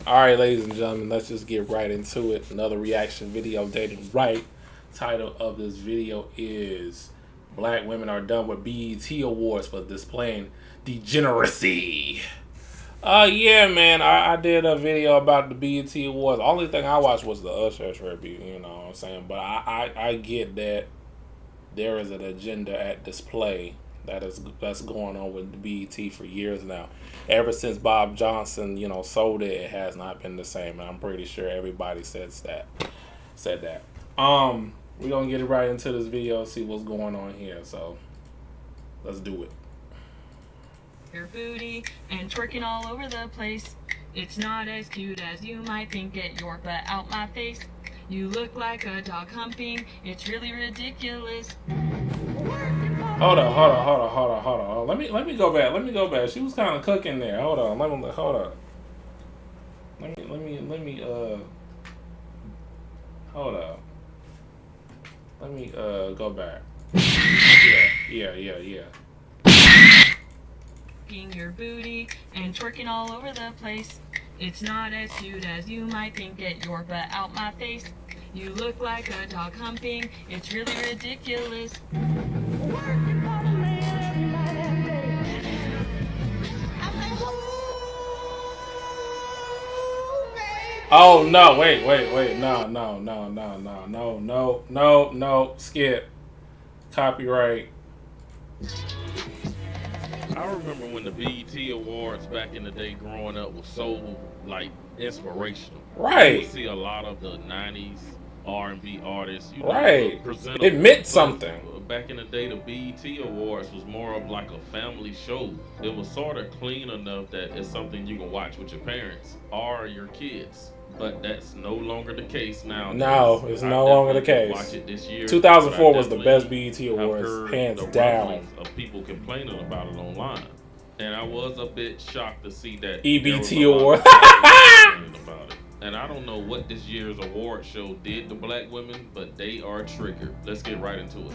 Alright, ladies and gentlemen, let's just get right into it. Another reaction video dating right. Title of this video is Black Women Are Done with BET Awards for Displaying Degeneracy. Yeah, man, I did a video about the BET Awards. The only thing I watched was the Usher tribute, you know what I'm saying? But I get that there is an agenda at display that's going on with the BET for years now. Ever since Bob Johnson, sold it, it has not been the same. And I'm pretty sure everybody says that. Said that. We're gonna get it right into this video, see what's going on here. So let's do it. Your booty and twerking all over the place. It's not as cute as you might think. Get your butt out my face. You look like a dog humping. It's really ridiculous. Hold on. Let me go back. She was kind of cooking there. Hold on. Let me hold on. Let me go back. Yeah. Your booty and twerking all over the place. It's not as cute as you might think. Get your butt out my face. You look like a dog humping. It's really ridiculous. Oh no! Wait! No! Skip. Copyright. I remember when the BET Awards back in the day growing up was so inspirational. Right. You would see a lot of the '90s R&B artists, Right. present. It meant something. Back in the day, the BET Awards was more of like a family show. It was sort of clean enough that it's something you can watch with your parents or your kids. But that's no longer the case now. No, it's no longer the case. Watch it this year. 2004 was the best BET Awards, hands down. Of people complaining about it online, and I was a bit shocked to see that EBT Award. About it. And I don't know what this year's award show did to black women, but they are triggered. Let's get right into it.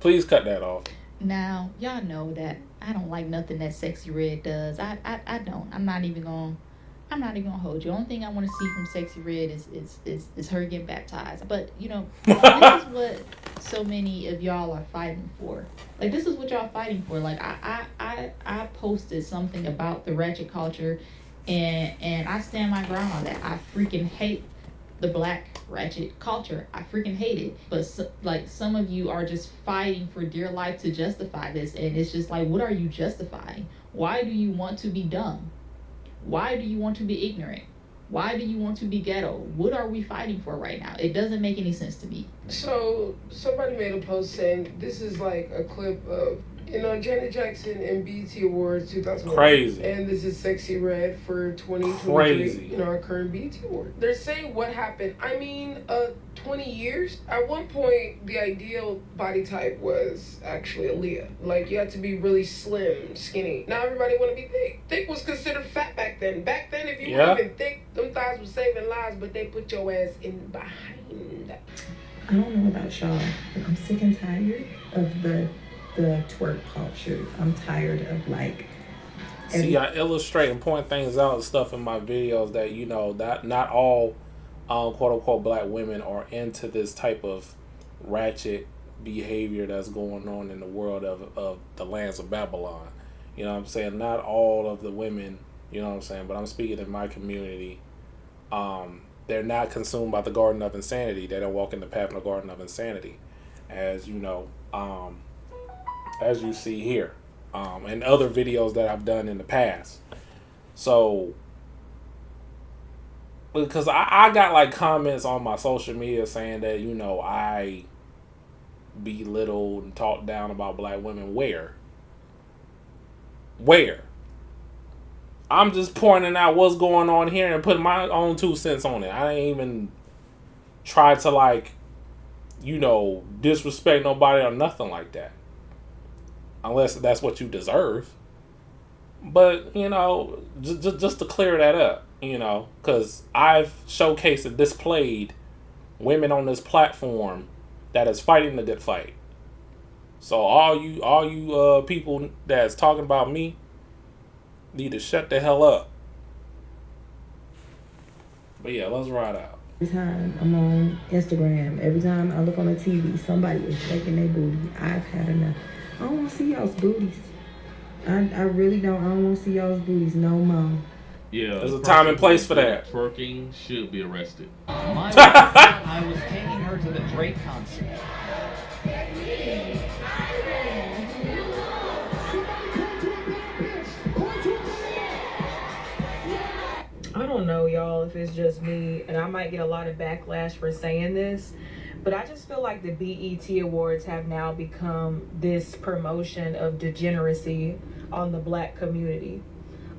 Please cut that off. Now, y'all know that I don't like nothing that Sexy Red does. I don't. I'm not even gonna hold you. The only thing I want to see from Sexy Red is her get baptized. But this is what so many of y'all are fighting for. Like, this is what y'all fighting for. Like, I posted something about the ratchet culture, and I stand my ground on that. I freaking hate the black ratchet culture. I freaking hate it. But some of you are just fighting for dear life to justify this, and it's just like, what are you justifying? Why do you want to be dumb? Why do you want to be ignorant? Why do you want to be ghetto? What are we fighting for right now? It doesn't make any sense to me. So somebody made a post saying this is like a clip of Janet Jackson and BET Awards 2001. Crazy. And this is Sexy Red for 2023. Crazy. Our current BET Award. They're saying what happened. 20 years. At one point, the ideal body type was actually Aaliyah. Like, you had to be really slim, skinny. Now everybody want to be thick. Thick was considered fat back then. Back then, if you weren't even thick, them thighs were saving lives, but they put your ass in behind. I don't know about y'all, but I'm sick and tired of the twerk culture. I'm tired of See, I illustrate and point things out and stuff in my videos that that not all quote unquote black women are into this type of ratchet behavior that's going on in the world of the lands of Babylon. You know what I'm saying? Not all of the women, you know what I'm saying, but I'm speaking in my community. They're not consumed by the garden of insanity. They don't walk in the path of the garden of insanity, as as you see here, and other videos that I've done in the past. So, because I got comments on my social media saying that, I belittle and talk down about black women. Where? I'm just pointing out what's going on here and putting my own 2 cents on it. I ain't even try to disrespect nobody or nothing like that. Unless that's what you deserve. But, just to clear that up, because I've showcased and displayed women on this platform that is fighting the good fight. So all you people that's talking about me, need to shut the hell up. But yeah, let's ride out. Every time I'm on Instagram, every time I look on the TV, somebody is shaking their booty. I've had enough. I don't want to see y'all's booties. I really don't. I don't want to see y'all's booties no more. Yeah, There's the a time and person place who for did that. Twerking should be arrested. My wife thought I was taking her to the Drake concert. I don't know, y'all, if it's just me, and I might get a lot of backlash for saying this, but I just feel like the BET Awards have now become this promotion of degeneracy on the black community.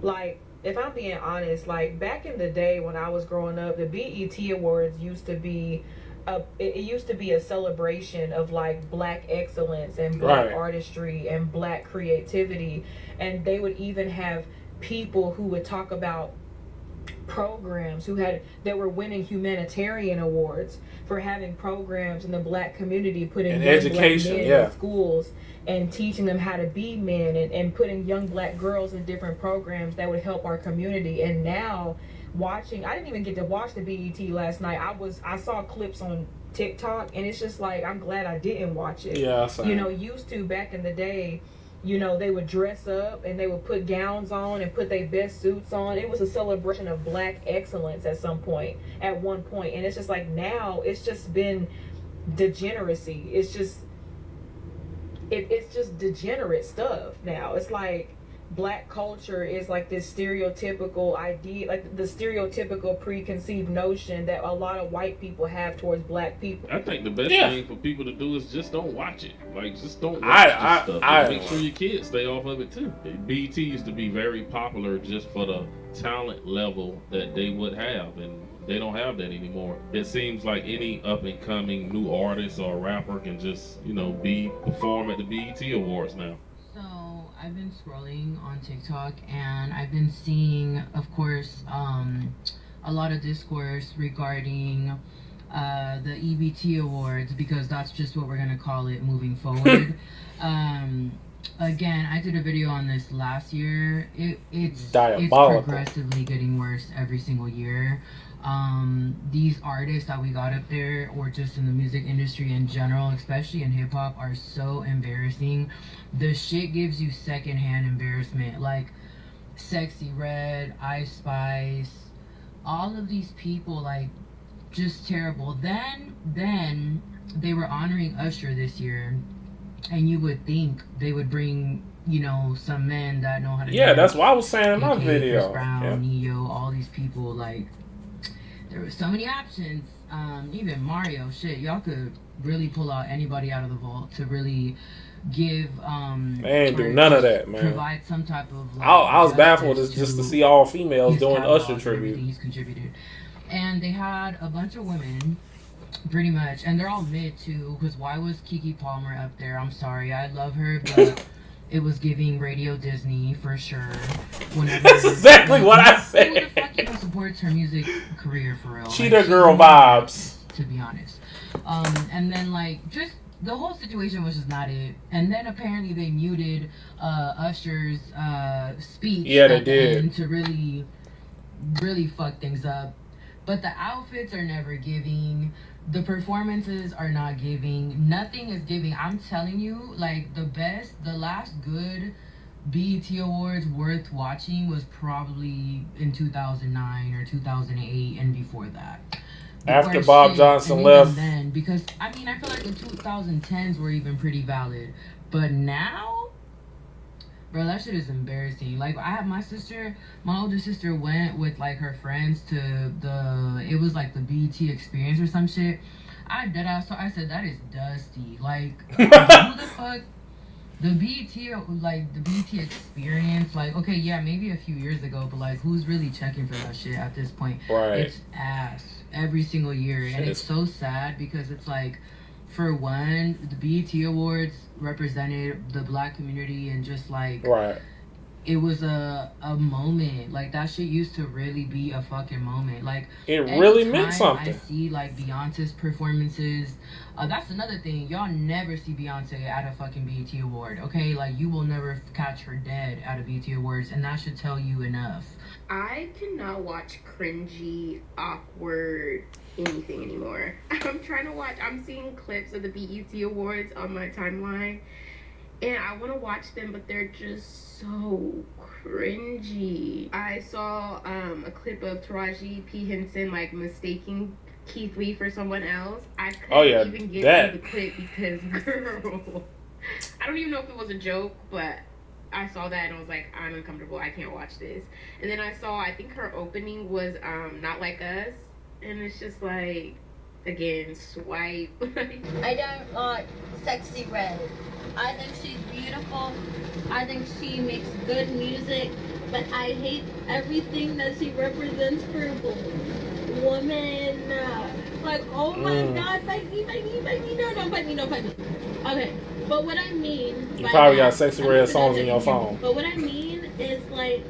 Like, if I'm being honest, like back in the day when I was growing up, the BET Awards used to be it used to be a celebration of like black excellence and black artistry and black creativity, and they would even have people who would talk about programs that were winning humanitarian awards for having programs in the black community, putting and young education, black men in schools and teaching them how to be men, and putting young black girls in different programs that would help our community. And now I didn't even get to watch the BET last night. I saw clips on TikTok, and it's just like, I'm glad I didn't watch it. Used to back in the day, they would dress up and they would put gowns on and put their best suits on. It was a celebration of black excellence at one point. And it's just like, now it's just been degeneracy. It's just degenerate stuff now. It's like black culture is like this stereotypical idea, like the stereotypical preconceived notion that a lot of white people have towards black people. I think the best thing for people to do is just don't watch it. Like, just don't watch this stuff. Make sure your kids stay off of it too. BET used to be very popular just for the talent level that they would have, and they don't have that anymore. It seems like any up and coming new artist or rapper can just, perform at the BET Awards now. So I've been scrolling on TikTok and I've been seeing, of course, a lot of discourse regarding the EBT Awards, because that's just what we're gonna call it moving forward. Again, I did a video on this last year. It's progressively getting worse every single year. These artists that we got up there, or just in the music industry in general, especially in hip-hop, are so embarrassing. The shit gives you secondhand embarrassment. Like Sexy Red, Ice Spice, all of these people, like, just terrible. Then they were honoring Usher this year, and you would think they would bring, some men that know how to dance. That's what I was saying in my video. Chris Brown, Neo, all these people, like, there were so many options. Even Mario, shit, y'all could really pull out anybody out of the vault to really give they ain't do none of that, man. Provide some type of, like, I was baffled just to see all females doing Usher tribute. He's contributed, and they had a bunch of women, pretty much, and they're all mid too. Because why was Keke Palmer up there? I'm sorry, I love her, but it was giving Radio Disney for sure. That's exactly what I said. Who the fuck even supports her music career for real? Cheetah Girl vibes, to be honest. And then, like, just the whole situation was just not it. And then apparently they muted Usher's speech. Yeah, they did, to really, really fuck things up. But the outfits are never giving. The performances are not giving. Nothing is giving. I'm telling you, like, the last good BET Awards worth watching was probably in 2009 or 2008 and before that. After Bob Johnson left. Then, because, I feel like the 2010s were even pretty valid. But now, bro, that shit is embarrassing. Like, my older sister went with, like, her friends to it was like the BET experience or some shit. I said, that is dusty. Like, who the fuck, the BET experience, like, okay, yeah, maybe a few years ago, but, like, who's really checking for that shit at this point? Right. It's ass every single year. And it's so sad because it's like, for one, the BET Awards represented the black community, and just like, it was a moment. Like that shit used to really be a fucking moment. Like It really meant anytime I something. see like Beyonce's performances, that's another thing. Y'all never see Beyonce at a fucking BET award, okay? Like you will never catch her dead at a BET awards, and that should tell you enough. I cannot watch cringy, awkward anything anymore. I'm seeing clips of the BET Awards on my timeline, and I want to watch them, but they're just so cringy. I saw a clip of Taraji P. Henson like mistaking Keith Lee for someone else. I couldn't even get through the clip because, girl, I don't even know if it was a joke, but I saw that and I was like, I'm uncomfortable. I can't watch this. And then I think her opening was Not Like Us, and it's just like, again, swipe. I don't like Sexy Red. I think she's beautiful. I think she makes good music, but I hate everything that she represents for women. Like, oh my God, fight me, no, don't fight me. Okay, but what I mean, you probably got Sexy Red songs in your phone. But what I mean is, like,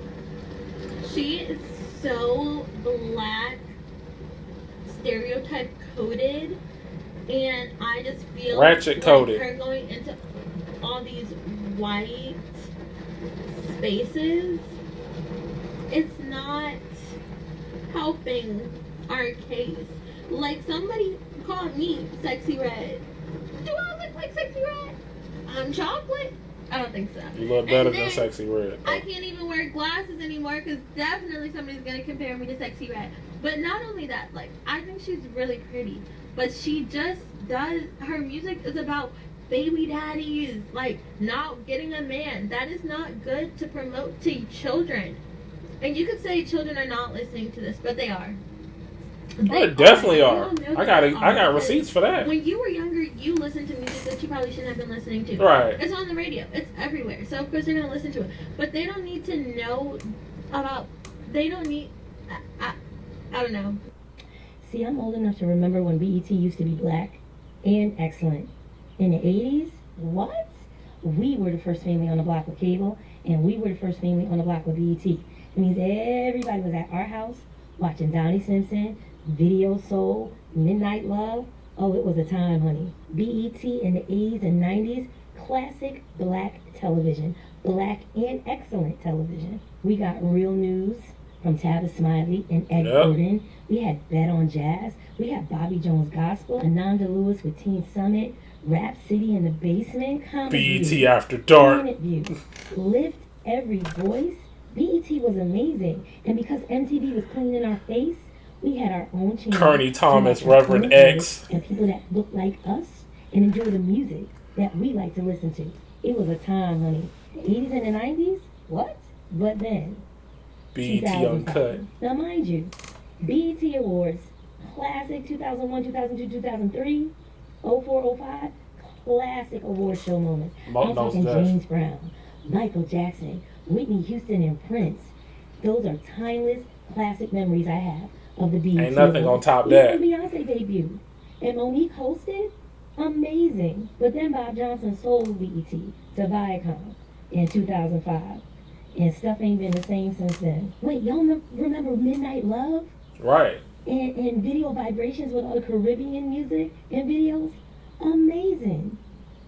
she is so black, stereotype coded, and I just feel ratchet coded. Like her going into all these white spaces, it's not helping our case. Like, somebody called me Sexy Red. Do I look like Sexy Red? I'm chocolate? I don't think so. You look better than Sexy Red. I can't even wear glasses anymore because definitely somebody's going to compare me to Sexy Red. But not only that, like, I think she's really pretty, but she just does, her music is about baby daddies, like, not getting a man. That is not good to promote to children. And you could say children are not listening to this, but they are. They definitely are. I got receipts for that. When you were younger, you listened to music that you probably shouldn't have been listening to. Right. It's on the radio. It's everywhere. So of course they're gonna listen to it. But they don't need to know about. They don't need. I don't know. See, I'm old enough to remember when BET used to be black and excellent. In the 80s, what? We were the first family on the block with cable, and we were the first family on the block with BET. It means everybody was at our house watching Donnie Simpson, Video Soul, Midnight Love. Oh, it was a time, honey. BET in the 80s and 90s, classic black television. Black and excellent television. We got Real News from Tavis Smiley and Ed Gordon. We had Bet on Jazz. We had Bobby Jones Gospel, Ananda Lewis with Teen Summit, Rap City in the Basement, Comedy BET After Dark, Planet View, Lift Every Voice. BET was amazing, and because MTV was playing in our face, we had our own channel. Kearney Thomas, Reverend X, and people that looked like us and enjoy the music that we like to listen to. It was a time, honey. The 80s and the 90s, what? But then, BET Uncut. Now, mind you, BET Awards, classic 2001, 2002, 2003, 04, 05, classic award show moments. I'm talking James Brown, Michael Jackson, Whitney Houston, and Prince. Those are timeless, classic memories I have of the BET Ain't nothing Awards. on top of that. Even Beyonce debuted, and Monique hosted. Amazing. But then Bob Johnson sold BET to Viacom in 2005. And stuff ain't been the same since then. Wait, y'all remember Midnight Love? Right. And Video Vibrations with all the Caribbean music and videos? Amazing.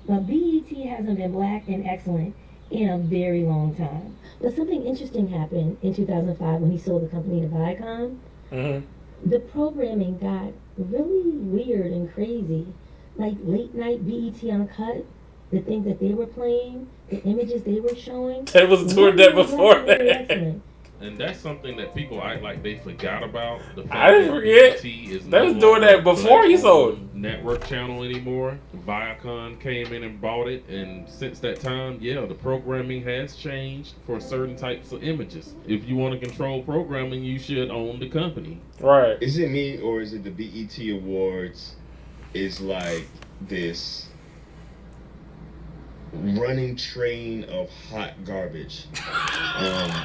But BET hasn't been black and excellent in a very long time. But something interesting happened in 2005 when he sold the company to Viacom. Mm-hmm. The programming got really weird and crazy. Like late night BET Uncut, the things that they were playing, the images they were showing. They was doing that before that. And that's something that people act like they forgot about. The fact I didn't forget. They was doing that before he sold network channel anymore. Viacom came in and bought it, and since that time, yeah, the programming has changed for certain types of images. If you want to control programming, you should own the company. Right. Is it me or is it the BET Awards is like this running train of hot garbage?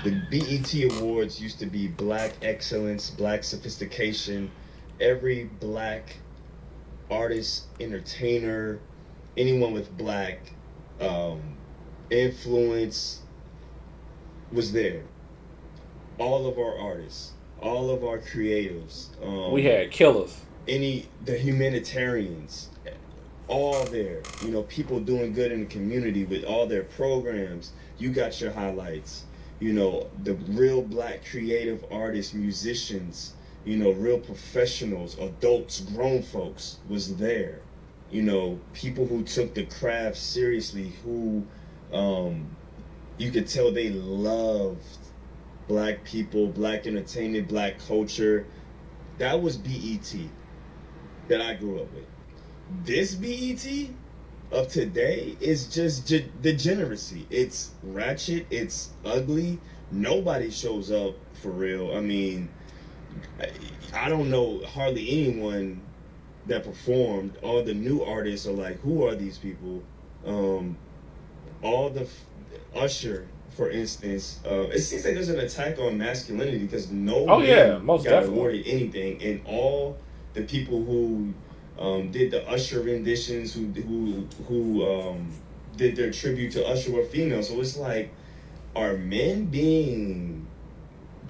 The BET Awards used to be black excellence, black sophistication. Every black artist, entertainer, anyone with black influence was there. All of our artists, all of our creatives, We had killers. the humanitarians, all there. You know, people doing good in the community with all their programs. You got your highlights. You know, the real black creative artists, musicians, you know, real professionals, adults, grown folks was there. You know, people who took the craft seriously, who you could tell they loved black people, black entertainment, black culture. That was BET that I grew up with. This BET of today is just degeneracy. It's ratchet. It's ugly. Nobody shows up for real. I mean, I don't know hardly anyone that performed. All the new artists are like, who are these people? All the Usher, for instance, it seems like there's an attack on masculinity because no man most got definitely awarded anything, and all the people who did the Usher renditions, who did their tribute to Usher were female. So it's like, are men being,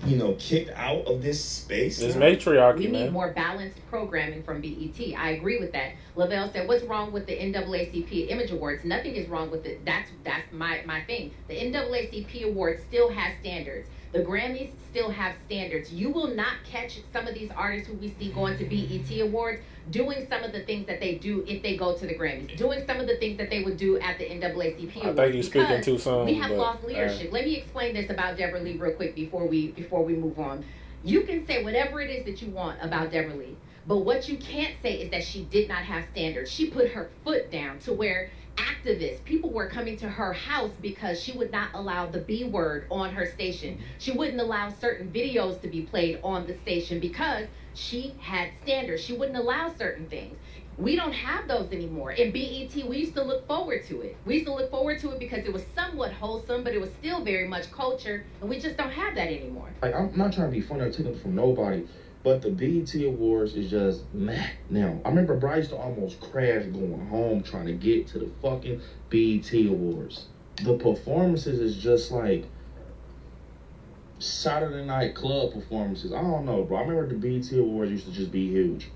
you know, kicked out of this space? This matriarchy, we man. need more balanced programming from BET. I agree with that. Lavelle said, what's wrong with the NAACP Image Awards? Nothing is wrong with it. That's my thing. The NAACP Awards still has standards. The Grammys still have standards. You will not catch some of these artists who we see going to BET Awards doing some of the things that they do if they go to the Grammys, doing some of the things that they would do at the NAACP Awards. I think you're speaking too soon. We have lost leadership. Let me explain this about Deborah Lee real quick before we move on. You can say whatever it is that you want about Deborah Lee, but what you can't say is that she did not have standards. She put her foot down to where activists, people were coming to her house because she would not allow the B word on her station. She wouldn't allow certain videos to be played on the station because she had standards. She wouldn't allow certain things. We don't have those anymore. In BET, we used to look forward to it. We used to look forward to it because it was somewhat wholesome, but it was still very much culture, and we just don't have that anymore. Like, I'm not trying to be funny or take it from nobody, but the BET Awards is just meh now. I remember Bryce used to almost crash going home trying to get to the fucking BET Awards. The performances is just like Saturday night club performances. I don't know, bro. I remember the BET Awards used to just be huge.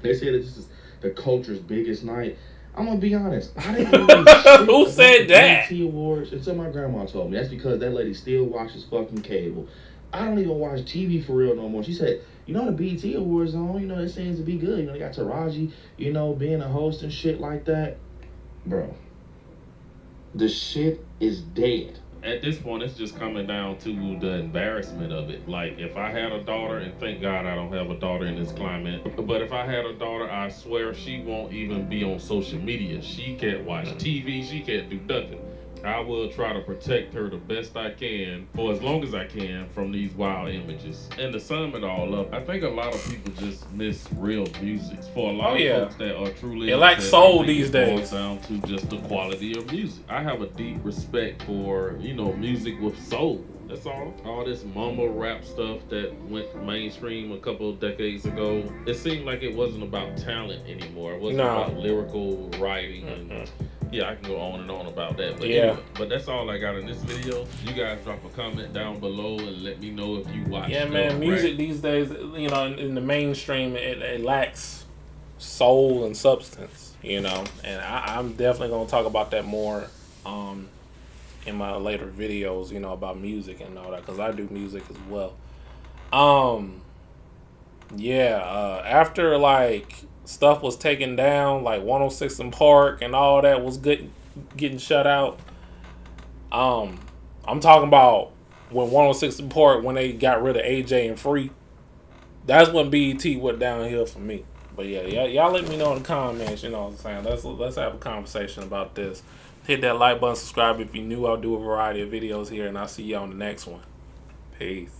They said that this is the culture's biggest night. I'm gonna be honest. I didn't really shit Who said that? BET Awards until my grandma told me. That's because that lady still watches fucking cable. I don't even watch TV for real no more. She said, you know, the BET Awards on, you know, it seems to be good. You know, they got Taraji, you know, being a host and shit like that. Bro, the shit is dead. At this point, it's just coming down to the embarrassment of it. Like, if I had a daughter, and thank God I don't have a daughter in this climate, but if I had a daughter, I swear she won't even be on social media. She can't watch TV. She can't do nothing. I will try to protect her the best I can for as long as I can from these wild images. And to sum it all up, I think a lot of people just miss real music. For a lot of folks that are truly it lacks soul these days. It boils down to just the quality of music. I have a deep respect for, you know, music with soul. That's all. All this mumble rap stuff that went mainstream a couple of decades ago, it seemed like it wasn't about talent anymore. It wasn't about lyrical writing and yeah, I can go on and on about that. But anyway, but that's all I got in this video. You guys drop a comment down below and let me know if you watch. Yeah, man, music these days, you know, in the mainstream, it lacks soul and substance, you know. And I'm definitely going to talk about that more in my later videos, you know, about music and all that, because I do music as well. After, like, stuff was taken down, like 106 and Park and all that was getting shut out. I'm talking about when 106 and Park, when they got rid of AJ and Free. That's when BET went downhill for me. But yeah, y'all let me know in the comments, you know what I'm saying? Let's have a conversation about this. Hit that like button, subscribe if you're new. I'll do a variety of videos here, and I'll see you on the next one. Peace.